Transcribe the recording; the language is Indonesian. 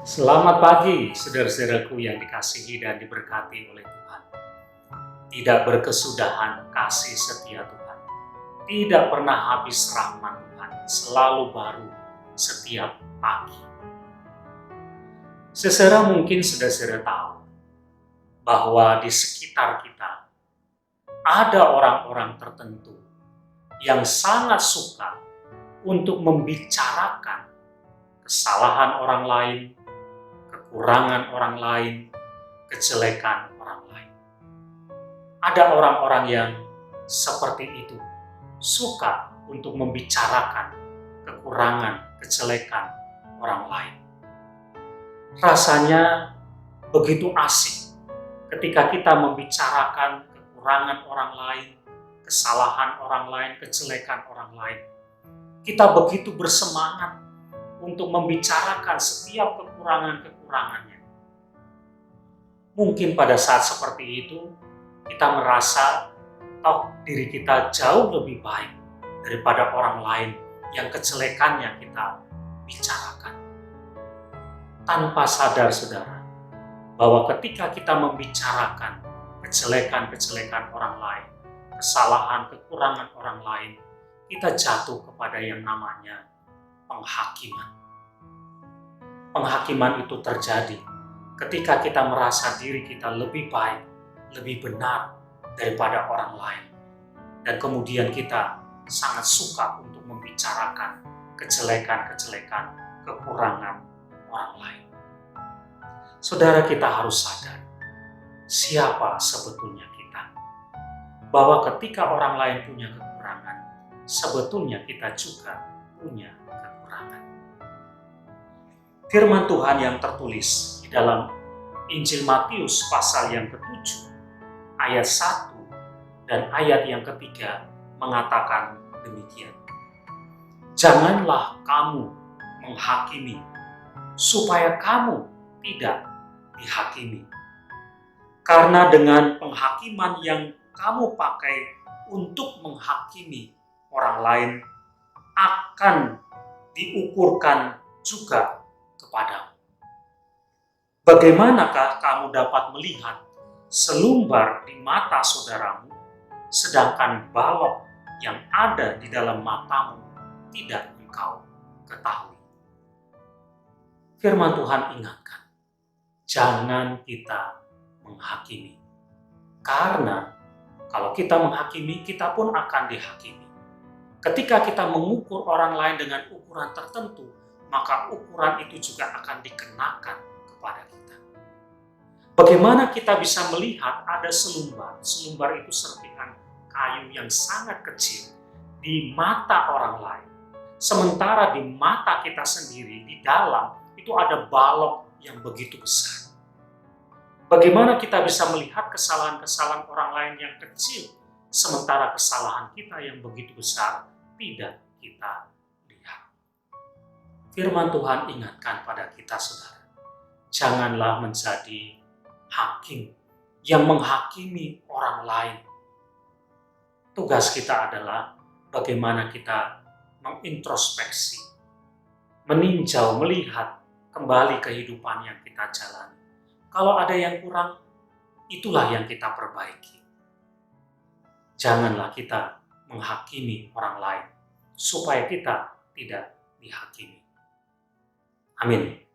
Selamat pagi, saudara-saudaraku yang dikasihi dan diberkati oleh Tuhan. Tidak berkesudahan kasih setia Tuhan. Tidak pernah habis rahmat Tuhan, selalu baru setiap pagi. Saudara mungkin saudara tahu bahwa di sekitar kita ada orang-orang tertentu yang sangat suka untuk membicarakan kesalahan orang lain, kekurangan orang lain, kejelekan orang lain. Ada orang-orang yang seperti itu, suka untuk membicarakan kekurangan, kejelekan orang lain. Rasanya begitu asik ketika kita membicarakan kekurangan orang lain, kesalahan orang lain, kejelekan orang lain. Kita begitu bersemangat untuk membicarakan setiap kekurangan-kekurangannya. Mungkin pada saat seperti itu, kita merasa diri kita jauh lebih baik daripada orang lain yang kejelekannya kita bicarakan. Tanpa sadar saudara, bahwa ketika kita membicarakan kejelekan-kejelekan orang lain, kesalahan, kekurangan orang lain, kita jatuh kepada yang namanya penghakiman. Penghakiman itu terjadi ketika kita merasa diri kita lebih baik, lebih benar daripada orang lain. Dan kemudian kita sangat suka untuk membicarakan kejelekan-kejelekan, kekurangan orang lain. Saudara, kita harus sadar siapa sebetulnya kita. Bahwa ketika orang lain punya kekurangan, sebetulnya kita juga punya kekurangan. Firman Tuhan yang tertulis di dalam Injil Matius pasal yang ke-7 ayat 1 dan ayat yang ketiga mengatakan demikian. Janganlah kamu menghakimi supaya kamu tidak dihakimi. Karena dengan penghakiman yang kamu pakai untuk menghakimi orang lain akan diukurkan juga kepadamu. Bagaimanakah kamu dapat melihat selumbar di mata saudaramu, sedangkan balok yang ada di dalam matamu tidak engkau ketahui? Firman Tuhan ingatkan, jangan kita menghakimi. Karena kalau kita menghakimi, kita pun akan dihakimi. Ketika kita mengukur orang lain dengan ukuran tertentu, maka ukuran itu juga akan dikenakan kepada kita. Bagaimana kita bisa melihat ada selumbar? Selumbar itu serpihan kayu yang sangat kecil di mata orang lain. Sementara di mata kita sendiri, di dalam, itu ada balok yang begitu besar. Bagaimana kita bisa melihat kesalahan-kesalahan orang lain yang kecil, sementara kesalahan kita yang begitu besar tidak kita lihat? Firman Tuhan ingatkan pada kita, saudara, janganlah menjadi hakim yang menghakimi orang lain. Tugas kita adalah bagaimana kita mengintrospeksi, meninjau, melihat kembali kehidupan yang kita jalani. Kalau ada yang kurang, itulah yang kita perbaiki. Janganlah kita menghakimi orang lain, supaya kita tidak dihakimi. Amin.